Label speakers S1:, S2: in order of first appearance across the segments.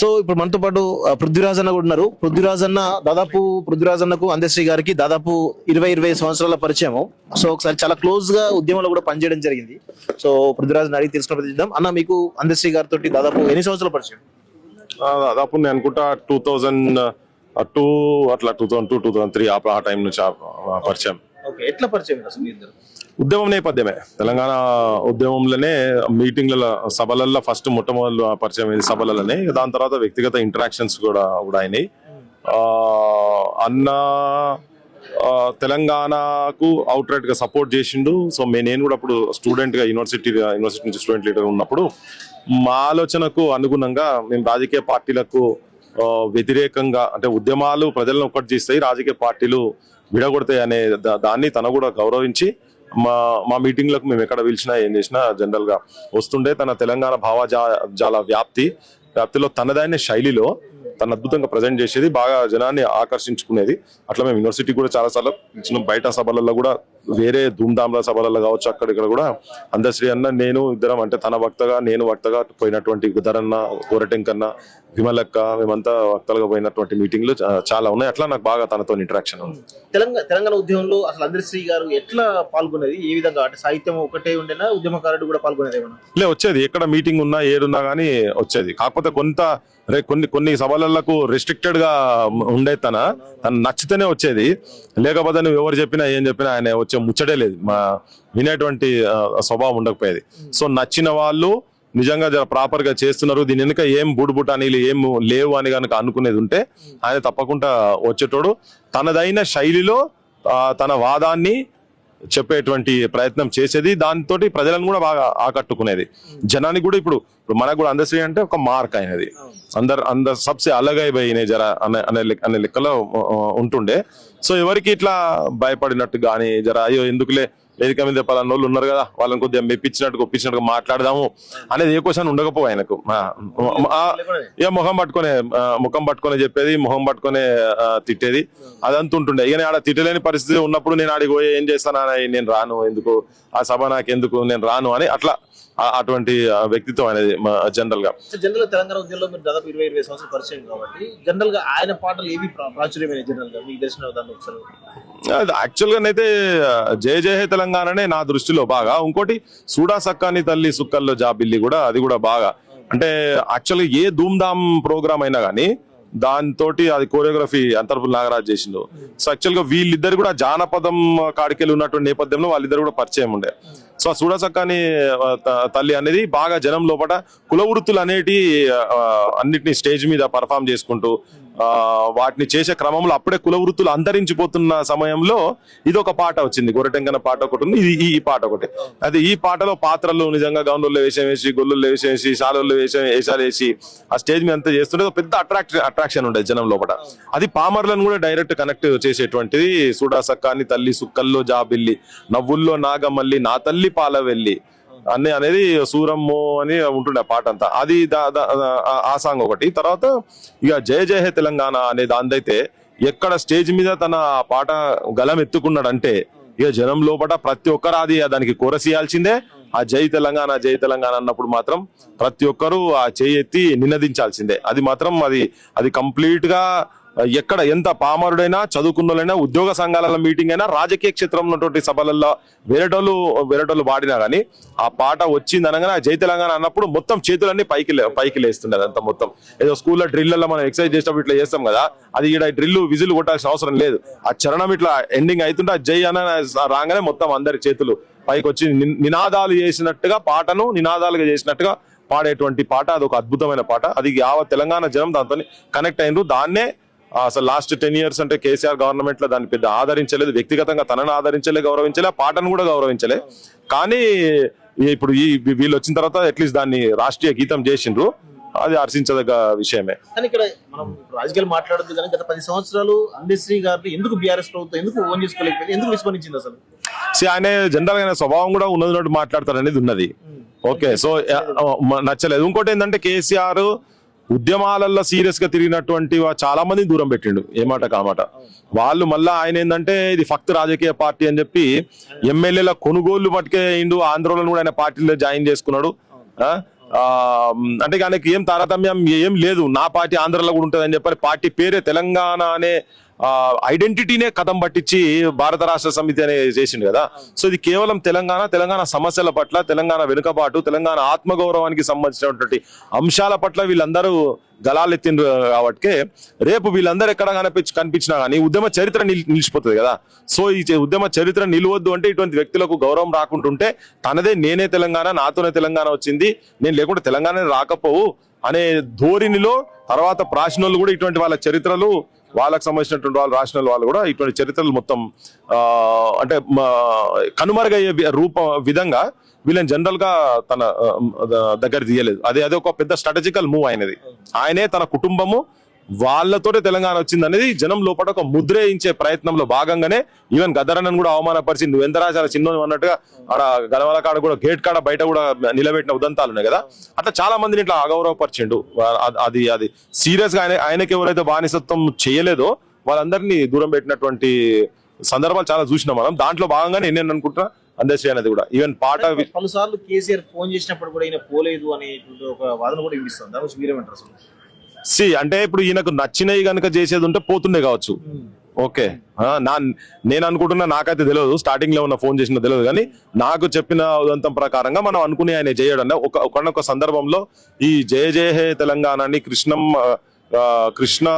S1: So ఇప్పుడు మనతో పాటు పృథ్వీరాజ్ అన్న కూడా ఉన్నారు. పృథ్వీరాజ్ అన్నకు అందశ్రీ గారికి దాదాపు 20 సంవత్సరాల పరిచయం. సో ఒకసారి చాలా క్లోజ్ గా ఉద్యమంలో కూడా పనిచేయడం జరిగింది. సో పృథ్వీరాజ్ అడిగి తెలుసుకున్న ప్రయత్నిద్దాం. అన్న, మీకు అందశ్రీ గారితో దాదాపు ఎన్ని సంవత్సరాల పరిచయం?
S2: దాదాపు నేను అనుకుంటా 2002 అట్లా 2003 ఆ టైం నుంచి పరిచయం.
S1: ఎట్లా పరిచయం అసలు మీ ఇద్దరు?
S2: ఉద్యమం నేపథ్యమే, తెలంగాణ ఉద్యమంలోనే మీటింగ్ల సభలలో ఫస్ట్ మొట్టమొదటి పరిచయం అయింది సభలలోనే. దాని తర్వాత వ్యక్తిగత ఇంటరాక్షన్స్ కూడా అయినాయి. అన్న తెలంగాణకు అవుట్ రైట్ గా సపోర్ట్ చేసిండు. సో నేను కూడా అప్పుడు స్టూడెంట్ గా యూనివర్సిటీ నుంచి స్టూడెంట్ లీడర్ ఉన్నప్పుడు మా ఆలోచనకు అనుగుణంగా మేము రాజకీయ పార్టీలకు వ్యతిరేకంగా, అంటే ఉద్యమాలు ప్రజలను ఒక్కటి చేస్తాయి, రాజకీయ పార్టీలు విడగొడతాయి అనే దాన్ని తన కూడా గౌరవించి మా మీటింగ్లకు మేము ఎక్కడ పిలిచినా ఏం చేసినా జనరల్ గా వస్తుండే. తన తెలంగాణ భావజాల వ్యాప్తిలో తనదైన శైలిలో తను అద్భుతంగా ప్రజెంట్ చేసేది, బాగా జనాన్ని ఆకర్షించుకునేది. అట్లా మేము యూనివర్సిటీ కూడా చాలా సార్లు ఇచ్చిన, బయట సభలలో కూడా వేరే ధూమ్ధామ్ల సభలలో కావచ్చు అక్కడిక్కడ కూడా అందశ్రీ అన్న నేను ఇద్దరం, అంటే తన వక్తగా నేను వక్తగా పోయినటువంటి ఉదరన్న, కోరటెంకన్న, విమలక్క, మేమంతా వక్తలుగా పోయినటువంటి మీటింగ్లు చాలా ఉన్నాయి. అట్లా నాకు బాగా తనతో ఇంటరాక్షన్ ఉంది.
S1: తెలంగాణ ఉద్యమంలో అసలు అందశ్రీ గారు ఎట్లా పాల్గొనేది? ఏ విధంగా? అంటే సాహిత్యం ఒకటే ఉండేనా, ఉద్యమకారుడు కూడా పాల్గొనేది ఏమన్నా?
S2: లే, వచ్చేది. ఎక్కడ మీటింగ్ ఉన్నా ఏడున్నా గానీ వచ్చేది. కాకపోతే కొన్ని సభలకు రెస్ట్రిక్టెడ్ గా ఉండే తను నచ్చితేనే వచ్చేది. లేకపోతే నువ్వు ఎవరు చెప్పినా ఏం చెప్పినా ఆయన వచ్చే ముచ్చటే లేదు, వినేటువంటి స్వభావం ఉండకపోయేది. సో నచ్చిన వాళ్ళు నిజంగా ప్రాపర్ గా చేస్తున్నారు, దీని వెనుక ఏం బుడ్బుటానీలు ఏం లేవు అని కనుక అనుకునేది ఉంటే ఆయన తప్పకుండా వచ్చేటోడు. తనదైన శైలిలో తన వాదాన్ని చెప్పేటువంటి ప్రయత్నం చేసేది. దాంతో ప్రజలను కూడా బాగా ఆకట్టుకునేది. జనానికి కూడా ఇప్పుడు మనకు కూడా అందశ్రీ అంటే ఒక మార్క్ అయినది. అందరు సబ్సే అలగైపోయినాయి జర అనే లెక్కలో ఉంటుండే. సో ఎవరికి ఇట్లా భయపడినట్టు కానీ, జర అయ్యో ఎందుకులే వేదిక మీద పలానా వాళ్ళు ఉన్నారు కదా, వాళ్ళని కొద్దిగా ఒప్పించినట్టుగా మాట్లాడదాము అనేది ఏ క్వశ్చన్ ఉండకపో ఆయనకు. ఏ ముఖం పట్టుకొని చెప్పేది, ముఖం పట్టుకొని తిట్టేది, అదంతా ఉంటుండే. ఇక ఆడ తిట్టలేని పరిస్థితి ఉన్నప్పుడు నేను ఆడికి పోయి ఏం చేస్తానా, నేను రాను, ఎందుకు ఆ సభ నాకెందుకు, నేను రాను అని అట్లా అటువంటి వ్యక్తిత్వం అనేది జనరల్ గా
S1: తెలంగాణ ఉద్యమంలో మీరు దాదాపు 20 సంవత్సరాల పరిచయం కాబట్టి జనరల్ గా ఆయన పాటలు ఏవి ప్రాచుర్యమైన జనరల్ గా మీకు తెలిసిన దాన్ని ఒకసారి?
S2: యాక్చువల్ గానైతే జయ జయ హే తెలంగాణనే నా దృష్టిలో బాగా. ఇంకోటి సూడా సక్కాని తల్లి సుక్కల్లో జాబిల్లి కూడా, అది కూడా బాగా. అంటే యాక్చువల్గా ఏ ధూమ్ధామ్ ప్రోగ్రామ్ అయినా కానీ దాంతో అది కోరియోగ్రఫీ అంతర్పుల్ నాగరాజ్ చేసిండు. సో యాక్చువల్ గా వీళ్ళిద్దరు కూడా జానపదం కాడికెళ్ళి ఉన్నటువంటి నేపథ్యంలో వాళ్ళిద్దరు కూడా పరిచయం ఉండే. సో సూడసక్కని తల్లి అనేది బాగా జనం లోపల కుల వృత్తులు అనేటి అన్నిటిని స్టేజ్ మీద పర్ఫామ్ చేసుకుంటూ వాటిని చేసే క్రమంలో అప్పుడే కుల వృత్తులు అంతరించిపోతున్న సమయంలో ఇది ఒక పాట వచ్చింది, గొర్రెటెంకన పాట ఒకటి ఉంది, ఈ పాట ఒకటి. అది ఈ పాటలో పాత్రలు నిజంగా గౌన్లలో వేషం వేసి, గొల్లుల్లో వేషం వేసి, శాలల్లో వేషాలు వేసి ఆ స్టేజ్ మీద అంతా చేస్తుంటే పెద్ద అట్రాక్షన్ ఉండేది జనం లోపల. అది పామర్లను కూడా డైరెక్ట్ కనెక్ట్ చేసేటువంటిది. సూడాసక్కాని తల్లి సుక్కల్లో జాబిల్లి, నవ్వుల్లో నాగమల్లి, నా తల్లి పాల వెళ్ళి అనేది సూరమ్మో అని ఉంటుండే ఆ పాట అంతా. అది ఆ సాంగ్ ఒకటి. తర్వాత ఇక జయ జయ హే తెలంగాణ అనే దానిదైతే ఎక్కడ స్టేజ్ మీద తన పాట గలం ఎత్తుకున్నాడంటే ఇక జనం లోపల ప్రతి ఒక్కరు అది దానికి కోరసీయాల్సిందే. ఆ జై తెలంగాణ జై తెలంగాణ అన్నప్పుడు మాత్రం ప్రతి ఒక్కరు ఆ చేయి ఎత్తి నినదించాల్సిందే. అది మాత్రం అది కంప్లీట్ గా ఎక్కడ ఎంత పామరుడైనా, చదువుకున్నోళ్ళైనా, ఉద్యోగ సంఘాల మీటింగ్ అయినా, రాజకీయ క్షేత్రంలో ఉన్నటువంటి సభలలో వేరేటోళ్ళు వాడినా గానీ ఆ పాట వచ్చింది అనగానే జై తెలంగాణ అన్నప్పుడు మొత్తం చేతులన్నీ పైకి లేస్తుండే. అదంతా మొత్తం ఏదో స్కూల్లో డ్రిల్లలో మనం ఎక్సర్సైజ్ చేసినప్పుడు ఇట్లా చేస్తాం కదా, అది ఇక్కడ డ్రిల్ విజిల్ కొట్టాల్సిన అవసరం లేదు. ఆ చరణం ఇట్లా ఎండింగ్ అవుతుంటే జై అన్న రాగానే మొత్తం అందరి చేతులు పైకి వచ్చి నినాదాలు చేసినట్టుగా, పాటను నినాదాలుగా చేసినట్టుగా పాడేటువంటి పాట. అదొక అద్భుతమైన పాట. అది తెలంగాణ జనం దాంతో కనెక్ట్ అయినరు. దాన్నే అసలు లాస్ట్ 10 years అంటే కేసీఆర్ గవర్నమెంట్ లో దాన్ని పెద్ద ఆదరించలేదు, వ్యక్తిగతంగా తనను ఆదరించలే, గౌరవించలే, పాటను కూడా గౌరవించలే. కానీ ఇప్పుడు వీళ్ళు వచ్చిన తర్వాత అట్లీస్ట్ దాన్ని రాష్ట్రీయ గీతం చేసిండ్రు. అది హర్షించదగ్గ విషయమే.
S1: కానీ ఇక్కడ మనం రాజకీయాలు మాట్లాడద్దు కానీ గత 10 సంవత్సరాలు అందశ్రీ గారిని ఎందుకు బీఆర్ఎస్ ప్రభుత్వం ఎందుకు ఓన్ చేసుకోలేకపోయింది, ఎందుకు విస్మరించింది అసలు?
S2: ఆయన జనరల్ గా స్వభావం కూడా ఉన్నది మాట్లాడతారు అనేది ఉన్నది. ఓకే, సో నచ్చలేదు. ఇంకోటి ఏంటంటే కేసీఆర్ ఉద్యమాలలో సీరియస్ గా తిరిగినటువంటి చాలా మంది దూరం పెట్టిండు, ఏమాట కామాట. వాళ్ళు మళ్ళా ఆయన ఏంటంటే ఇది ఫక్త్ రాజకీయ పార్టీ అని చెప్పి ఎమ్మెల్యేల కొనుగోళ్లు పట్టుకే అయిండు. ఆంధ్రలో కూడా ఆయన పార్టీలో జాయిన్ చేసుకున్నాడు. అంటే ఆయనకి ఏం తారతమ్యం ఏం లేదు, నా పార్టీ ఆంధ్రలో కూడా ఉంటుంది అని చెప్పని పార్టీ పేరే తెలంగాణ అనే ఐడెంటిటీనే కథం పట్టించి భారత రాష్ట్ర సమితి అనే చేసిండు కదా. సో ఇది కేవలం తెలంగాణ సమస్యల పట్ల, తెలంగాణ వెనుకబాటు, తెలంగాణ ఆత్మగౌరవానికి సంబంధించినటువంటి అంశాల పట్ల వీళ్ళందరూ గలాలెత్తిండ్రు కాబట్టి రేపు వీళ్ళందరూ ఎక్కడ కనిపించినా కానీ ఉద్యమ చరిత్ర నిలిచిపోతుంది కదా. సో ఈ ఉద్యమ చరిత్ర నిలవద్దు అంటే ఇటువంటి వ్యక్తులకు గౌరవం రాకుంటుంటే తనదే నేనే తెలంగాణ, నాతోనే తెలంగాణ వచ్చింది, నేను లేకుంటే తెలంగాణ రాకపోవు అనే ధోరణిలో తర్వాత ప్రాచీన వాళ్ళు కూడా ఇటువంటి వాళ్ళ చరిత్రలు, వాళ్ళకి సంబంధించినటువంటి వాళ్ళు రాసిన వాళ్ళు కూడా ఇటువంటి చరిత్రలు మొత్తం అంటే కనుమరుగయ్యే విధంగా వీళ్ళని జనరల్ గా తన దగ్గర తీయలేదు. అదే ఒక పెద్ద స్ట్రాటజికల్ మూవ్ అయినది. ఆయనే తన కుటుంబము వాళ్ళతోటే తెలంగాణ వచ్చింది అనేది జనం లోపల ఒక ముద్రేయించే ప్రయత్నంలో భాగంగానే ఈవెన్ గద్దరన్నను కూడా అవమానపరిచి నువ్వు ఎంత రాజా చిన్న అన్నట్టుగా ఆడ గలవల కాడ కూడా గేట్ కాడ బయట కూడా నిలబెట్టిన ఉదంతాలు ఉన్నాయి కదా. అట్లా చాలా మందిని ఇట్లా అగౌరవపరిచిండు. అది సీరియస్ గా ఆయనకి ఎవరైతే బానిసత్వం చేయలేదో వాళ్ళందరినీ దూరం పెట్టినటువంటి సందర్భాలు చాలా చూసినాం మనం. దాంట్లో భాగంగానే నేను అనుకుంటున్నా అందశ్రీ అనేది కూడా ఈవెన్ పాట
S1: పలుసార్లు కేసీఆర్ ఫోన్ చేసినప్పుడు కూడా ఈయన పోలేదు అనే ఒక వాదన కూడా వినిపిస్తుంది. దాని గురించి మీరేమంటారు అసలు?
S2: అంటే ఇప్పుడు ఈయనకు నచ్చినవి కనుక చేసేది ఉంటే పోతుండే కావచ్చు. ఓకే, నేను అనుకుంటున్నా, నాకైతే తెలియదు, స్టార్టింగ్ లో ఉన్న ఫోన్ చేసిన తెలియదు, కానీ నాకు చెప్పిన ఉదంతం ప్రకారంగా మనం అనుకునే ఆయన చేయడం ఒక సందర్భంలో ఈ జయ జయ హే తెలంగాణని కృష్ణ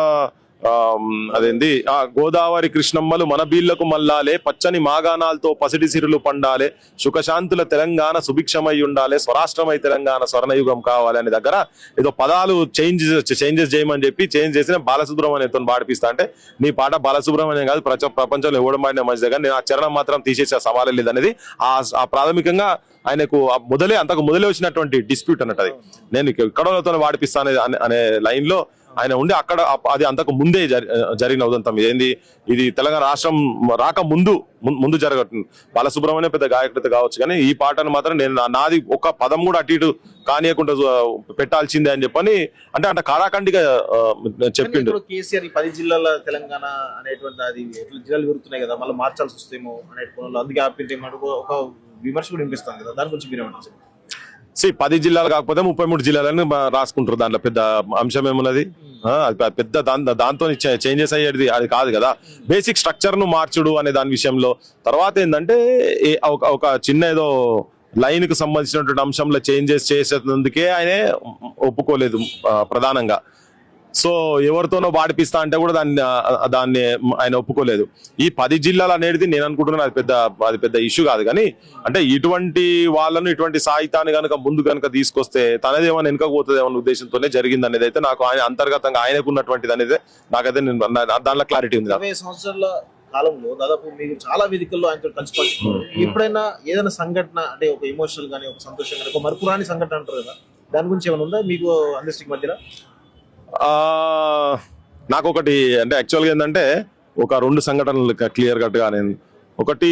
S2: అదేంది గోదావరి కృష్ణమ్మలు మన బీళ్లకు మల్లాలే, పచ్చని మాగాణాలతో పసిడి సిరులు పండాలే, సుఖశాంతుల తెలంగాణ సుభిక్షమై ఉండాలి, స్వరాష్ట్రమై తెలంగాణ స్వర్ణయుగం కావాలి అనే దగ్గర ఏదో పదాలు చేంజెస్ చేయమని చెప్పి చేంజ్ చేసిన బాలసుబ్రహ్మణ్యంతో పాడిపిస్తా అంటే, నీ పాట బాలసుబ్రహ్మణ్యం కాదు ప్రపంచంలో ఎవడం పాడిన మంచిదే, కానీ నేను ఆ చరణం మాత్రం తీసేసే సవాలే లేదనేది ఆ ప్రాథమికంగా ఆయనకు అంతకు మొదలే వచ్చినటువంటి డిస్ప్యూట్ అన్నట్టు. అది నేను కడవలతో పాడిపిస్తా అనే లైన్ లో ఆయన ఉండి అక్కడ అది అంతకు ముందే జరిగిన ఉదంతం. ఏంది ఇది తెలంగాణ రాష్ట్రం రాక ముందు జరగట్టుంది. బాలసుబ్రహ్మణ్యం పెద్ద గాయకుడితో కావచ్చు, కానీ ఈ పాటను మాత్రం నేను నాది ఒక పదం కూడా అటు ఇటు కానియకుండా పెట్టాల్సిందే అని చెప్పని అంటే కాడాఖండిగా చెప్పిండు.
S1: కేసీఆర్ 10 జిల్లాల తెలంగాణ అనేటువంటి అది జిల్లాలు పెరుగుతున్నాయి కదా, మళ్ళీ మార్చాల్సి వస్తేమో అనే అందుకే ఆపింది ఒక విమర్శ కూడా వినిపిస్తాం కదా, దాని గురించి మీరేమంటారు?
S2: 10 జిల్లాలు కాకపోతే 33 జిల్లాలని రాసుకుంటారు. దాంట్లో పెద్ద అంశం ఏమున్నది? పెద్ద దాంతో చేంజెస్ అయ్యేది అది కాదు కదా. బేసిక్ స్ట్రక్చర్ ను మార్చుడు అనే దాని విషయంలో తర్వాత ఏంటంటే ఒక చిన్న ఏదో లైన్ కు సంబంధించినటువంటి అంశంలో చేంజెస్ చేసేందుకే ఆయనే ఒప్పుకోలేదు ప్రధానంగా. సో ఎవరితోనో పాడిపిస్తా అంటే కూడా దాన్ని ఆయన ఒప్పుకోలేదు. ఈ 10 జిల్లాలు అనేది నేను అనుకుంటున్నాను అది పెద్ద ఇష్యూ కాదు, కానీ అంటే ఇటువంటి వాళ్ళను ఇటువంటి సాహిత్యాన్ని కనుక ముందు కనుక తీసుకొస్తే తనదేమన్నా వెనుకపోతుంది ఏమన్న ఉద్దేశంతోనే జరిగింది అనేది అయితే నాకు అంతర్గతంగా ఆయనకు ఉన్నటువంటిది అనేది నాకైతే దాంట్లో క్లారిటీ ఉంది.
S1: 20 సంవత్సరాల కాలంలో దాదాపు మీరు చాలా వేదికల్లో ఆయనతో కలిసి పంచుకున్నారు. ఎప్పుడైనా ఏదైనా సంఘటన అంటే ఒక ఎమోషనల్ గానీ, ఒక సంతోషం గానీ, ఒక మరుపురాని సంఘటన అంటారు కదా, దాని గురించి ఏమైనా ఉందా మీకు అందరి మధ్యలో?
S2: నాకు ఒకటి అంటే యాక్చువల్గా ఏంటంటే ఒక 2 సంఘటనలు క్లియర్ కట్ గా. నేను ఒకటి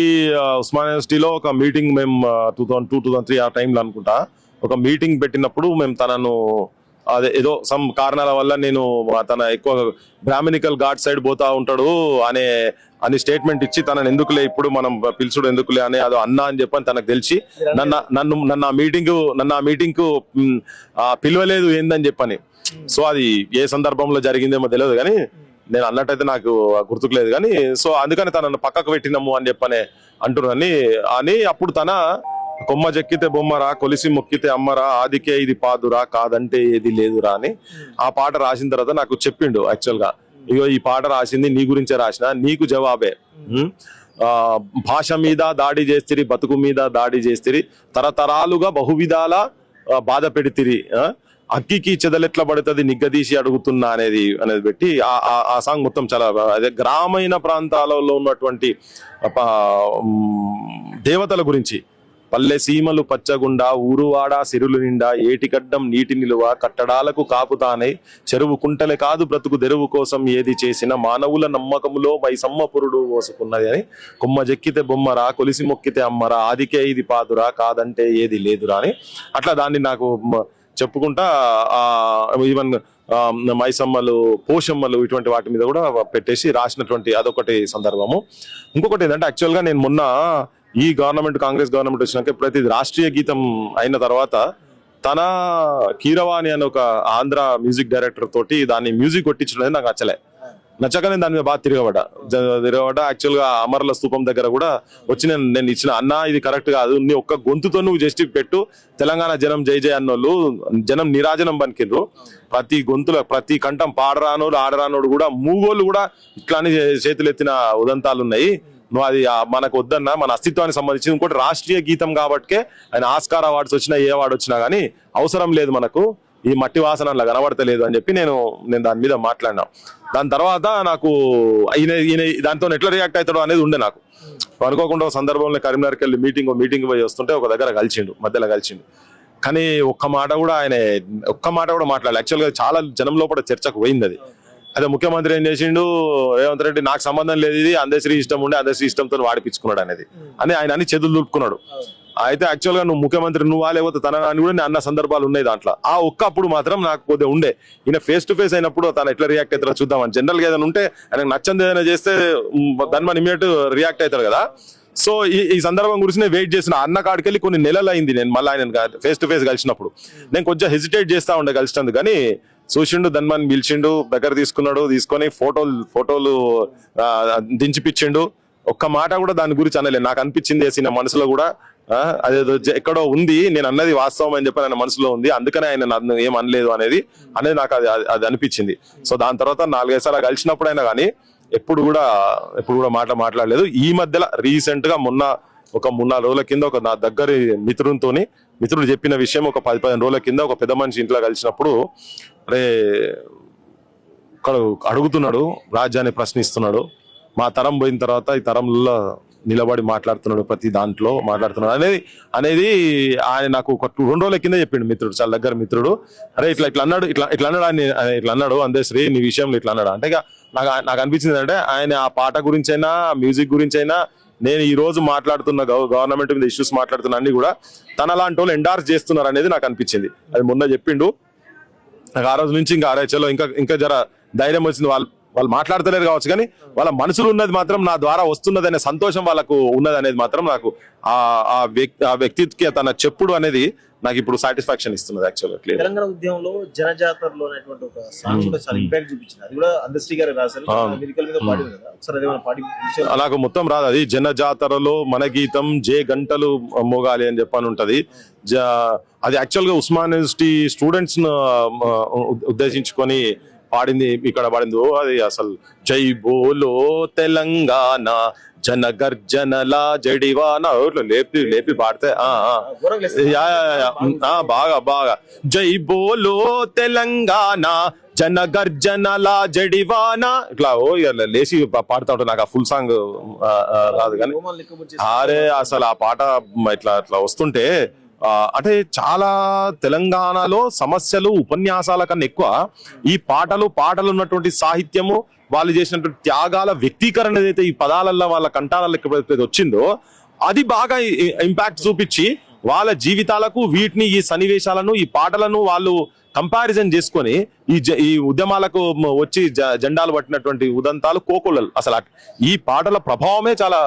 S2: ఉస్మానియా యూనివర్సిటీలో ఒక మీటింగ్ మేము 2002-2003 ఆ టైంలో అనుకుంటా ఒక మీటింగ్ పెట్టినప్పుడు మేము తనను అదే ఏదో సమ్ కారణాల వల్ల నేను తన ఎక్కువ బ్రాహ్మణికల్ ఘాట్ సైడ్ పోతా ఉంటాడు అని స్టేట్మెంట్ ఇచ్చి తనను ఎందుకులే ఇప్పుడు మనం పిలుచుడు ఎందుకులే అని అదో అన్నా అని చెప్పని తనకు తెలిసి నన్ను ఆ మీటింగ్ కు పిలవలేదు ఏందని చెప్పని. సో అది ఏ సందర్భంలో జరిగిందేమో తెలియదు, కానీ నేను అన్నట్టయితే నాకు గుర్తుకులేదు, కానీ సో అందుకని తనను పక్కకు పెట్టినాము అని చెప్పని అంటున్నాని అప్పుడు తన కొమ్మ జక్కితే బొమ్మరా, కొలిసి మొక్కితే అమ్మరా, ఆదికే ఇది పాదురా, కాదంటే ఏది లేదురా అని ఆ పాట రాసిన తర్వాత నాకు చెప్పిండు. యాక్చువల్ గా ఇగో ఈ పాట రాసింది నీ గురించే రాసిన, నీకు జవాబే. భాష మీద దాడి చేస్తిరి, బతుకు మీద దాడి చేస్తిరి, తరతరాలుగా బహువిధాల బాధ పెడితిరి, అక్కికి చెదలెట్ల పడుతుంది నిగ్గదీసి అడుగుతున్నా అనేది పెట్టి ఆ సాంగ్ మొత్తం చాలా అదే గ్రామీణ ప్రాంతాలలో ఉన్నటువంటి దేవతల గురించి, పల్లె సీమలు పచ్చగుండా, ఊరువాడ సిరులు నిండా, ఏటిగడ్డం నీటి నిలువ, కట్టడాలకు కాపుతానై, చెరువు కుంటలే కాదు బ్రతుకు తెరువు కోసం ఏది చేసిన, మానవుల నమ్మకములో మైసమ్మ పురుడు పోసుకున్నది అని, కొమ్మ జెక్కితే బొమ్మరా, కొలిసి మొక్కితే అమ్మరా, ఆదికే ఇది పాదురా, కాదంటే ఏది లేదురా అని అట్లా దాన్ని నాకు చెప్పుకుంటా ఈవెన్ మైసమ్మలు, పోషమ్మలు ఇటువంటి వాటి మీద కూడా పెట్టేసి రాసినటువంటి అదొకటి సందర్భము. ఇంకొకటి ఏంటంటే యాక్చువల్ గా నేను మొన్న ఈ కాంగ్రెస్ గవర్నమెంట్ వచ్చినాక ప్రతి రాష్ట్రీయ గీతం అయిన తర్వాత తన కీరవాణి అని ఒక ఆంధ్ర మ్యూజిక్ డైరెక్టర్ తోటి దాన్ని మ్యూజిక్ కొట్టించడం అనేది నాకు నచ్చకనే దాని మీద బాగా తిరగబడ్డా. యాక్చువల్ గా అమరుల స్తూపం దగ్గర కూడా వచ్చి నేను ఇచ్చిన అన్న ఇది కరెక్ట్ కాదు, నీ ఒక్క గొంతుతో నువ్వు జస్టిఫ్ పెట్టు, తెలంగాణ జనం జై జై అన్నోళ్ళు జనం నిరాజనం పనికిండ్రు, ప్రతి గొంతుల ప్రతి కంఠం పాడరానోడు ఆడరానోడు కూడా మూగోళ్ళు కూడా ఇట్లానే చేతులు ఎత్తిన ఉదంతాలు ఉన్నాయి. నువ్వు అది మనకు వద్దన్నా, మన అస్తిత్వానికి సంబంధించి ఇంకోటి రాష్ట్రీయ గీతం కాబట్టికే ఆయన ఆస్కార్ అవార్డ్స్ వచ్చినా ఏ అవార్డు వచ్చినా గానీ అవసరం లేదు, మనకు ఈ మట్టి వాసన అలా కనబడతలేదు అని చెప్పి నేను దాని మీద మాట్లాడినా. దాని తర్వాత నాకు ఈయన దాంతో ఎట్లా రియాక్ట్ అవుతాడో అనేది ఉండే నాకు. అనుకోకుండా ఒక సందర్భంలో కరీంనగర్కి వెళ్ళి మీటింగ్ పోయి వస్తుంటే ఒక దగ్గర మధ్యలో కలిసిండు. కానీ ఒక్క మాట కూడా మాట్లాడాలి. యాక్చువల్గా చాలా జనం లోపల చర్చకు పోయింది అది. అదే ముఖ్యమంత్రి ఏం చేసిండు, రేవంత్ రెడ్డి నాకు సంబంధం లేదు, ఇది అందశ్రీ ఇష్టం ఉండే అందశ్రీ ఇష్టంతో వాడిపించుకున్నాడు అనేది అని ఆయన అన్ని చేతులు దులుపుకున్నాడు. అయితే యాక్చువల్ గా నువ్వు ముఖ్యమంత్రి నువ్వా లేకపోతే తన అని కూడా నేను అన్న సందర్భాలు ఉన్నాయి దాంట్లో. ఆ ఒక్కప్పుడు మాత్రం నాకు కొద్దిగా ఉండే, ఈయన ఫేస్ టు ఫేస్ అయినప్పుడు తను ఎట్లా రియాక్ట్ అవుతారో చూద్దామని. జనరల్ గా ఏదైనా ఉంటే ఆయనకు నచ్చంది ఏదైనా చేస్తే దాని మన ఇమీడియట్ రియాక్ట్ అవుతారు కదా. సో ఈ సందర్భం గురించి నేను వెయిట్ చేసిన. అన్న కాడికెళ్ళి కొన్ని నెలలు అయింది నేను మళ్ళీ ఆయన ఫేస్ టు ఫేస్ కలిసినప్పుడు. నేను కొంచెం హెసిటేట్ చేస్తా ఉండే కలిసినందుకు, కానీ చూసిండు, ధన్మని పిలిచిండు, దగ్గర తీసుకొని ఫోటోలు దించిపిచ్చిండు. ఒక్క మాట కూడా దాని గురించి అనలేదు. నాకు అనిపించింది వేసిన మనసులో కూడా అదేదో ఎక్కడో ఉంది, నేను అన్నది వాస్తవం అని చెప్పి ఆయన మనసులో ఉంది, అందుకనే ఆయన నన్ను ఏం అనలేదు అనేది నాకు అది అనిపించింది. సో దాని తర్వాత 4-5 సార్లు కలిసినప్పుడు అయినా కానీ ఎప్పుడు కూడా మాట్లాడలేదు. ఈ మధ్యలో రీసెంట్ గా ఒక 3-4 రోజుల కింద ఒక నా దగ్గరి మిత్రుడు చెప్పిన విషయం, ఒక 10-15 రోజుల కింద ఒక పెద్ద మనిషి ఇంట్లో కలిసినప్పుడు, అరే ఇక్కడ అడుగుతున్నాడు, రాజ్యాన్ని ప్రశ్నిస్తున్నాడు, మా తరం పోయిన తర్వాత ఈ తరంలో నిలబడి మాట్లాడుతున్నాడు, ప్రతి దాంట్లో మాట్లాడుతున్నాడు అనేది ఆయన నాకు ఒక 2 రోజుల కింద చెప్పిండు మిత్రుడు, చాలా దగ్గర మిత్రుడు. అరే ఇట్లా అన్నాడు అందశ్రీ నీ విషయంలో ఇట్లా అన్నాడు అంటే. నాకు అనిపించింది అంటే ఆయన ఆ పాట గురించైనా మ్యూజిక్ గురించైనా నేను ఈ రోజు మాట్లాడుతున్న గవర్నమెంట్ మీద ఇష్యూస్ మాట్లాడుతున్న అన్ని కూడా తన లాంటి వాళ్ళు ఎండార్స్ చేస్తున్నారు అనేది నాకు అనిపించింది. అది మొన్న చెప్పిండు నాకు. ఆ రోజు నుంచి ఇంకా జర ధైర్యం వచ్చింది. వాళ్ళు మాట్లాడతలేరు కావచ్చు కానీ వాళ్ళ మనసులో ఉన్నది మాత్రం నా ద్వారా వస్తున్నది అనే సంతోషం వాళ్ళకు ఉన్నది అనేది మాత్రం నాకు ఆ వ్యక్తికి తన చెప్పుడు అనేది నాకు ఇప్పుడు సాటిస్ఫాక్షన్ ఇస్తున్నది. యాక్చువల్గా
S1: తెలంగాణ ఉద్యమంలో జనజాతరలో అనేటువంటి ఒక సాంగ్ కూడా చాలా ఇంపాక్ట్ చూపించింది. అది కూడా అందశ్రీ గారు రాశారు.
S2: నాకు మొత్తం రాదు అది. జనజాతరలో మన గీతం జే గంటలు మోగాలి అని చెప్పని ఉంటది. అది యాక్చువల్ గా ఉస్మాన్ యూనివర్సిటీ స్టూడెంట్స్ ఉద్దేశించుకొని ఇక్కడ పాడింది. అది అసలు జై బోలో తెలంగాణ జనగర్జనల జడివాన లేపి పాడితే బాగా జై బోలో తెలంగాణ జనగర్జనల జడివాన ఇట్లా లేచి పాడుతా ఉంటాను. నాకు ఆ ఫుల్ సాంగ్ రాదు కానీ అరే అసలు ఆ పాట ఇట్లా వస్తుంటే అంటే చాలా తెలంగాణలో సమస్యలు ఉపన్యాసాల కన్నా ఎక్కువ ఈ పాటలు ఉన్నటువంటి సాహిత్యము, వాళ్ళు చేసినటువంటి త్యాగాల వ్యక్తీకరణ ఏదైతే ఈ పదాలల్లో వాళ్ళ కంఠాలలో ఎప్పుడైతే వచ్చిందో అది బాగా ఇంపాక్ట్ చూపించి వాళ్ళ జీవితాలకు వీటిని ఈ సన్నివేశాలను ఈ పాటలను వాళ్ళు కంపారిజన్ చేసుకొని ఈ ఉద్యమాలకు వచ్చి జెండాలు పట్టినటువంటి ఉదంతాలు కోకొల్లలు. అసలు ఈ పాటల ప్రభావమే చాలా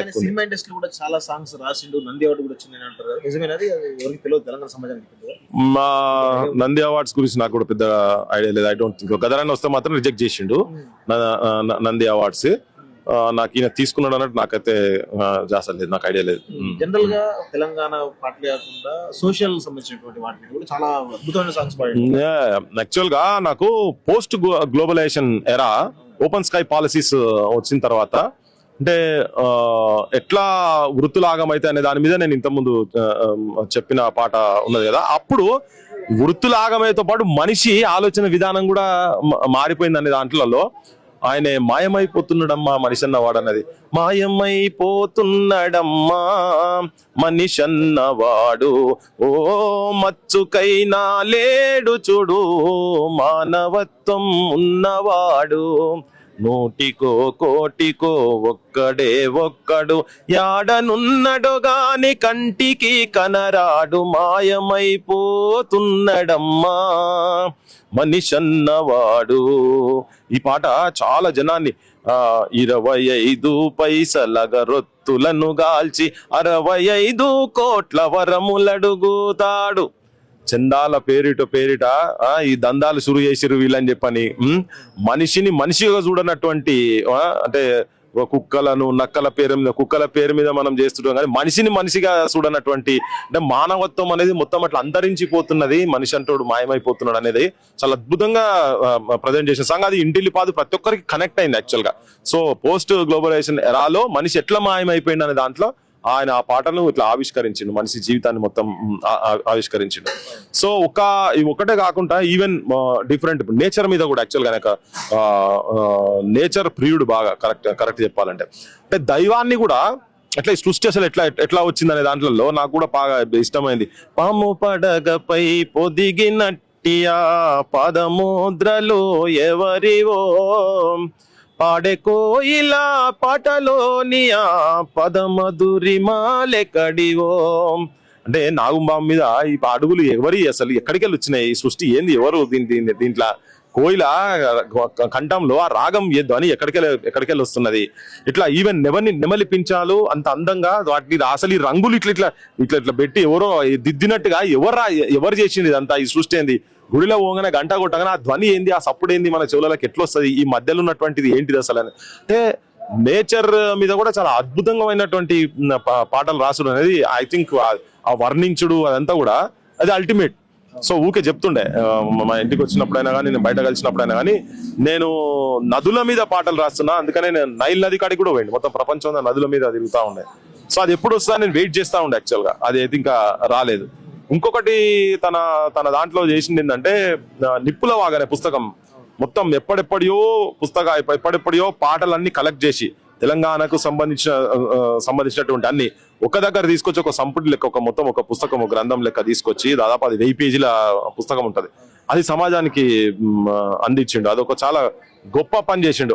S2: ఎక్కువ.
S1: సినిమా ఇండస్ట్రీ కూడా చాలా సాంగ్స్ రాసిండు. నంది అవార్డు కూడా వచ్చింది అంటారు. నిజమేనది? ఎవరికి తెలియదు తెలంగాణ సమాజానికి.
S2: మా నంది అవార్డ్స్ గురించి నాకు కూడా పెద్ద ఐడియా లేదు. I don't think. గదరాన్ని వస్తే మాత్రం రిజెక్ట్ చేసిండు నంది అవార్డ్స్. నాకు ఈయన తీసుకున్నాడు అన్నట్టు నాకైతే లేదు, నాకు ఐడియా లేదు.
S1: జనరల్ గా తెలంగాణ పాటలు కాకుండా సోషల్ సంబంధించినటువంటి వాటిని కూడా చాలా అద్భుతమైన సాంగ్స్ పాడాడు.
S2: యాక్చువల్ గా నాకు పోస్ట్ గ్లోబలైజేషన్ ఎరా ఓపెన్ స్కై పాలసీస్ వచ్చిన తర్వాత అంటే ఎట్లా వృత్తులాగమైతే అనే దాని మీద నేను ఇంతకుముందు చెప్పిన పాట ఉన్నది కదా. అప్పుడు వృత్తులాగమైతో పాటు మనిషి ఆలోచన విధానం కూడా మారిపోయింది అనే దాంట్లో ఆయన మాయమైపోతున్నాడమ్మా మనిషి అన్నవాడు అన్నది. మాయమైపోతున్నాడమ్మా మనిషి అన్నవాడు, ఓ మచ్చుకైనా లేడు చూడు మానవత్వం ఉన్నవాడు, నూటికో కోటికో ఒక్కడు యాడనున్నడు గాని కంటికి కనరాడు, మాయమైపోతున్నడమ్మా మనిషన్నవాడు. ఈ పాట చాలా జనాన్ని 25 పైసలగ రొత్తులను గాల్చి 65 కోట్ల వరములడుగుతాడు, చందాల పేరిట ఈ దందాలు సురు చేసిరు వీళ్ళని చెప్పని మనిషిని మనిషిగా చూడనటువంటి అంటే కుక్కల పేరు మీద మనం చేస్తుంటాం కానీ మనిషిని మనిషిగా చూడనటువంటి అంటే మానవత్వం అనేది మొత్తం అట్లా అంతరించిపోతున్నది, మనిషి అంటోడు మాయమైపోతున్నాడు అనేది చాలా అద్భుతంగా ప్రజెంట్ చేసిన సంగతి. అది ఇంటిల్లిపాదు ప్రతి ఒక్కరికి కనెక్ట్ అయింది యాక్చువల్ గా. సో పోస్ట్ గ్లోబలైజేషన్ ఎరాలో మనిషి ఎట్లా మాయమైపోయింది అనే దాంట్లో ఆయన ఆ పాటను ఇట్లా ఆవిష్కరించిండు, మనిషి జీవితాన్ని మొత్తం ఆవిష్కరించిండు. సో ఒకటే కాకుండా ఈవెన్ డిఫరెంట్ నేచర్ మీద కూడా యాక్చువల్ గా నేచర్ ప్రియుడు బాగా కరెక్ట్ చెప్పాలంటే. అంటే దైవాన్ని కూడా అట్లా ఈ సృష్టి అసలు ఎట్లా వచ్చిందనే దాంట్లో నాకు కూడా బాగా ఇష్టమైంది. పాము పడగపై పొదిగినట్టియా పదముద్రలు ఎవరివో పాడే కోయిలా పాటలోనియా పదమధురిమాలెక్కడివో. అంటే నాగుంబాం మీద ఈ అడుగులు అసలు ఎక్కడికి వెళ్ళి వచ్చినాయి, ఈ సృష్టి ఏంది, ఎవరు దీంట్లో కోయిల కంఠంలో ఆ రాగం ఏ ధ్వని ఎక్కడికెళ్ళి వస్తున్నది. ఇట్లా ఈవెన్ నెమలి పించాలు అంత అందంగా వాటిని అసలు ఈ రంగులు ఇట్లా పెట్టి ఎవరో దిద్దినట్టుగా ఎవరు చేసింది ఇదంతా, ఈ సృష్టి ఏంది, గుడిలో పోగానే గంట కొట్టగానే ఆ ధ్వని ఏంది, ఆ సప్పుడు ఏంది, మన చెవులకి ఎట్లా వస్తుంది, ఈ మధ్యలో ఉన్నటువంటిది ఏంటిది అసలు అని. అంటే నేచర్ మీద కూడా చాలా అద్భుతమైనటువంటి పాటలు రాసుడు అనేది ఐ థింక్ ఆ వర్ణించుడు అదంతా కూడా అది అల్టిమేట్. సో ఊకే చెప్తుండే మా ఇంటికి వచ్చినప్పుడైనా కానీ నేను బయట కలిసినప్పుడైనా కానీ నేను నదుల మీద పాటలు రాస్తున్నా, అందుకనే నేను నైల్ నది కాడికి కూడా పోయింది, మొత్తం ప్రపంచంలో నదుల మీద తిరుగుతా ఉండే. సో అది ఎప్పుడు వస్తుందా నేను వెయిట్ చేస్తా ఉండే యాక్చువల్ గా, అది అయితే ఇంకా రాలేదు. ఇంకొకటి తన దాంట్లో చేసింది ఏంటంటే నిప్పుల వాగనే పుస్తకం మొత్తం ఎప్పటియో పాటలన్నీ కలెక్ట్ చేసి తెలంగాణకు సంబంధించినటువంటి అన్ని ఒక దగ్గర తీసుకొచ్చి ఒక సంపుటి లెక్క ఒక పుస్తకం ఒక గ్రంథం లెక్క తీసుకొచ్చి దాదాపు అది 1000 పేజీల పుస్తకం ఉంటది, అది సమాజానికి అందించిండు. అదొక చాలా గొప్ప పని చేసిండు,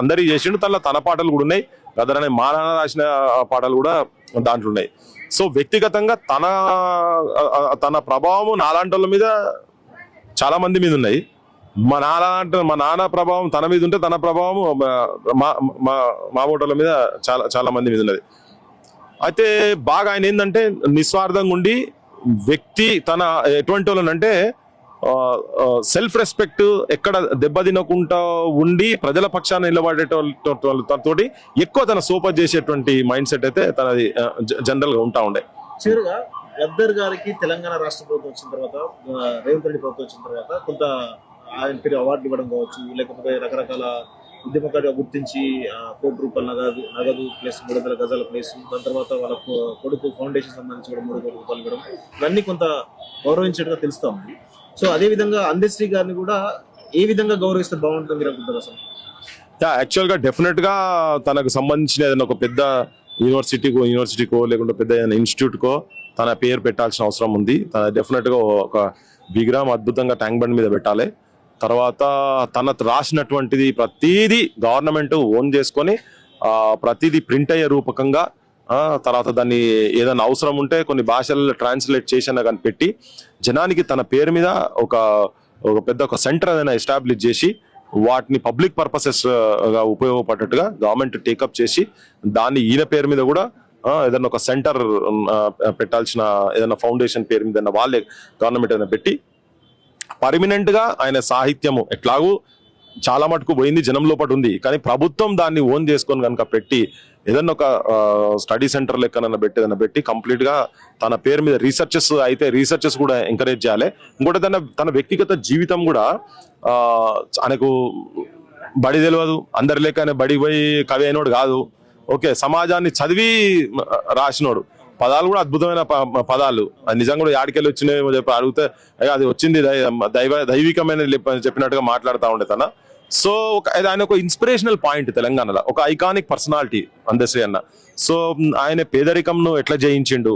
S2: అందరి చేసిండు. తన పాటలు కూడా ఉన్నాయి, గదరనే మా నాన్న రాసిన పాటలు కూడా దాంట్లో ఉన్నాయి. సో వ్యక్తిగతంగా తన ప్రభావం నాలాంటి వాళ్ళ మీద చాలా మంది మీద ఉన్నాయి. మా నాన్న ప్రభావం తన మీద ఉంటే తన ప్రభావం మా ఓటర్ల మీద చాలా మంది మీద ఉన్నది. అయితే బాగా ఆయన ఏంటంటే నిస్వార్థంగా ఉండి వ్యక్తి తన ఎటువంటి వాళ్ళనంటే సెల్ఫ్ రెస్పెక్ట్ ఎక్కడ దెబ్బతినకుండా ఉండి ప్రజల పక్షాన నిలబడేటోళ్ళతోటి ఎక్కువ తన సోపర్ చేసేటువంటి మైండ్ సెట్ అయితే తనది జనరల్ గా ఉంటా ఉండే.
S1: చివరిగా గద్దర్ గారికి తెలంగాణ రాష్ట్ర ప్రభుత్వం వచ్చిన తర్వాత, రేవంత్ రెడ్డి ప్రభుత్వం వచ్చిన తర్వాత కొంత ఆయన పేరు అవార్డు ఇవ్వడం కావచ్చు, లేకపోతే రకరకాల ఉద్యమకారుగా గుర్తించి ₹1 నగదు ప్లస్ 300 గజాల ప్లేస్, దాని తర్వాత వాళ్ళ కొడుకు ఫౌండేషన్ సంబంధించి కూడా ₹300 ఇవ్వడం, ఇవన్నీ కొంత గౌరవించేట్టుగా తెలుస్తా ఉంది. సో అదే విధంగా అందశ్రీ గారిని కూడా ఏ విధంగా గౌరవిస్తే బాగుంటుంది మీరు అనుకుంటారు అసలు?
S2: యాక్చువల్ గా డెఫినెట్ గా తనకు సంబంధించిన ఏదైనా ఒక పెద్ద యూనివర్సిటీకో లేకుంటే పెద్ద ఇన్స్టిట్యూట్ కో తన పేరు పెట్టాల్సిన అవసరం ఉంది. తన డెఫినెట్ గా ఒక విగ్రహం అద్భుతంగా ట్యాంక్ బండ్ మీద పెట్టాలి. తర్వాత తన రాసినటువంటిది ప్రతిదీ గవర్నమెంట్ ఓన్ చేసుకొని ప్రతిదీ ప్రింట్ అయ్యే రూపకంగా, తర్వాత దాన్ని ఏదైనా అవసరం ఉంటే కొన్ని భాషల్లో ట్రాన్స్లేట్ చేసినా కానీ పెట్టి జనానికి తన పేరు మీద ఒక పెద్ద సెంటర్ ఏదైనా ఎస్టాబ్లిష్ చేసి వాటిని పబ్లిక్ పర్పసెస్ గా ఉపయోగపడేట్టుగా గవర్నమెంట్ టేకప్ చేసి దాన్ని ఈయన పేరు మీద కూడా ఏదైనా ఒక సెంటర్ పెట్టాల్సిన, ఏదైనా ఫౌండేషన్ పేరు మీద వాళ్ళే గవర్నమెంట్ ఏదైనా పెట్టి పర్మినెంట్ గా ఆయన సాహిత్యము ఎట్లాగూ చాలా మటుకు పోయింది, జనం లోపల ఉంది, కానీ ప్రభుత్వం దాన్ని ఓన్ చేసుకొని కనుక పెట్టి ఏదన్నా ఒక స్టడీ సెంటర్ లెక్కనన్నా పెట్టి కంప్లీట్ గా తన పేరు మీద రీసెర్చెస్ కూడా ఎంకరేజ్ చేయాలి. ఇంకోటి తన వ్యక్తిగత జీవితం కూడా ఆయనకు బడి తెలియదు, అందరి లెక్క ఆయన బడికి పోయి కవి అయినోడు కాదు. ఓకే, సమాజాన్ని చదివి రాసినోడు, పదాలు కూడా అద్భుతమైన పదాలు, నిజంగా కూడా యాడికెళ్ళి వచ్చినాయో చెప్పి అడిగితే అది వచ్చింది దైవికమైన చెప్పినట్టుగా మాట్లాడుతూ ఉండే తన. సో ఆయన ఒక ఇన్స్పిరేషనల్ పాయింట్ తెలంగాణలో, ఒక ఐకానిక్ పర్సనాలిటీ అందశ్రీ అన్న. సో ఆయన పేదరికంను ఎట్లా జయించిండు,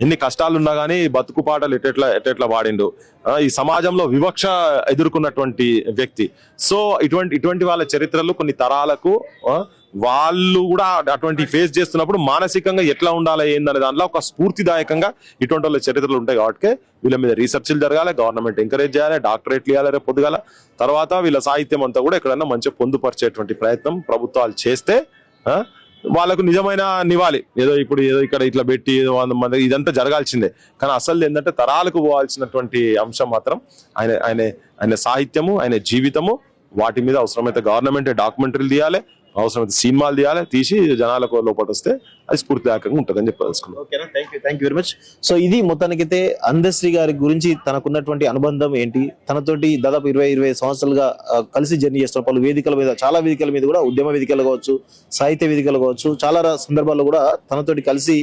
S2: ఎన్ని కష్టాలు ఉన్నా గానీ బతుకు పాటలు ఎట్లా వాడిండు, ఈ సమాజంలో వివక్ష ఎదుర్కొన్నటువంటి వ్యక్తి. సో ఇటువంటి వాళ్ళ చరిత్రలు కొన్ని తరాలకు వాళ్ళు కూడా అటువంటి ఫేస్ చేస్తున్నప్పుడు మానసికంగా ఎట్లా ఉండాలి ఏందనే దాంట్లో ఒక స్ఫూర్తిదాయకంగా ఇటువంటి వాళ్ళ చరిత్రలు ఉంటాయి. కాబట్టి వీళ్ళ మీద రీసెర్చ్లు జరగాలి, గవర్నమెంట్ ఎంకరేజ్ చేయాలి, డాక్టరేట్లు ఇవ్వాలి రేపు పొద్దుగాల. తర్వాత వీళ్ళ సాహిత్యం అంతా కూడా ఎక్కడన్నా మంచిగా పొందుపరిచేటువంటి ప్రయత్నం ప్రభుత్వాలు చేస్తే వాళ్ళకు నిజమైన నివాళి ఏదో ఇప్పుడు ఏదో ఇక్కడ ఇట్లా పెట్టి ఏదో 100 మంది ఇదంతా జరగాల్సిందే. కానీ అసలు ఏంటంటే తరాలకు పోవాల్సినటువంటి అంశం మాత్రం ఆయన ఆయన ఆయన సాహిత్యము, ఆయన జీవితము, వాటి మీద అవసరమైతే గవర్నమెంట్ డాక్యుమెంటరీలు తీయాలి, అవసరమైతే సినిమాలు తీయాలి, తీసి జనాలకు లోపల వస్తే అది స్ఫూర్తిదాయకంగా ఉంటుందని చెప్పదలుచుకున్నాను.
S1: ఓకేనా, thank you very much. So ఇది మొత్తానికైతే అందశ్రీ గారి గురించి తనకున్నటువంటి అనుబంధం ఏంటి, తనతోటి దాదాపు 20 సంవత్సరాలుగా కలిసి జర్నీ చేస్తున్న పలు వేదికల మీద, చాలా వేదికల మీద కూడా, ఉద్యమ వేదికలు కావచ్చు, సాహిత్య వేదికలు కావచ్చు, చాలా సందర్భాల్లో కూడా తనతోటి కలిసి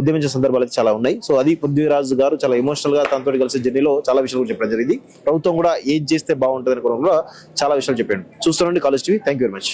S1: ఉద్యమించే సందర్భాలు అయితే చాలా ఉన్నాయి. సో అది పృథ్వీరాజ్ గారు చాలా ఎమోషనల్ గా తనతోటి కలిసి జర్నీలో చాలా విషయాలు కూడా చెప్పడం జరిగింది. ప్రభుత్వం కూడా ఏం చేస్తే బాగుంటుంది అనుకోవడం కూడా చాలా విషయాలు చెప్పాడు. చూస్తుండండి college TV. Thank you very much.